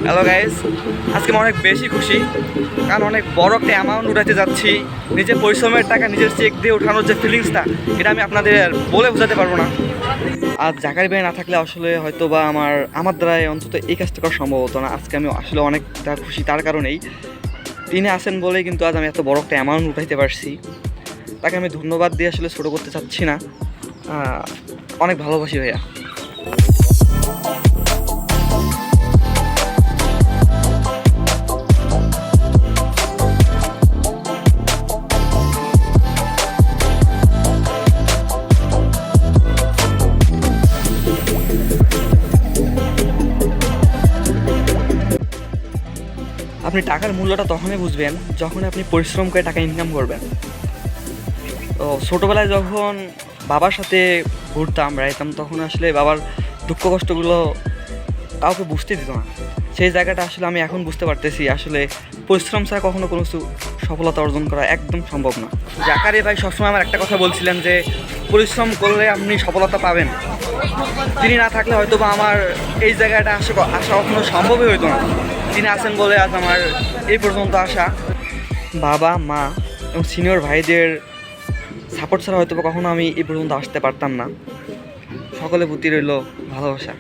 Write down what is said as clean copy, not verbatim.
Hello guys, আজকে আমি অনেক বেশি খুশি, কারণ অনেক বড় একটা অ্যামাউন্ট উঠাতে যাচ্ছি। নিজের পরিশ্রমের টাকা নিজের চেক দিয়ে ওঠানোর যে ফিলিংসটা, এটা আমি আপনাদের বলে বোঝাতে পারবো না। আর জাকারি ভাই না থাকলে আসলে হয়তো বা আমার দ্বারাই অন্তত এই কাজটা করা সম্ভব হতো না। আজকে আমি আসলে অনেকটা খুশি তার কারণেই, তিনি আছেন বলেই কিন্তু আজ আমি এত বড় একটা অ্যামাউন্ট উঠাইতে পারছি। তাকে আমি ধন্যবাদ দিয়ে আসলে ছোটো করতে চাচ্ছি না। অনেক ভালোবাসি ভাইয়া। আপনি টাকার মূল্যটা তখনই বুঝবেন যখন আপনি পরিশ্রম করে টাকা ইনকাম করবেন। তো ছোটোবেলায় যখন বাবার সাথে ঘুরতাম বেড়াইতাম, তখন আসলে বাবার দুঃখ কষ্টগুলো কাউকে বুঝতে দিত না। সেই জায়গাটা আসলে আমি এখন বুঝতে পারতেছি, আসলে পরিশ্রম ছাড়া কখনো কোনো কিছু সফলতা অর্জন করা একদম সম্ভব না। জাকারি ভাই সবসময় আমার একটা কথা বলছিলেন যে পরিশ্রম করলে আপনি সফলতা পাবেন। তিনি না থাকলে হয়তো বা আমার এই জায়গাটা আসা কখনো সম্ভবই হইতো না। তিনি আছেন বলে আজ আমার এই পর্যন্ত আসা। বাবা মা এবং সিনিয়র ভাইদের সাপোর্ট ছাড়া হয়তো বা কখনো আমি এই পর্যন্ত আসতে পারতাম না। সকলের প্রতি রইল ভালোবাসা।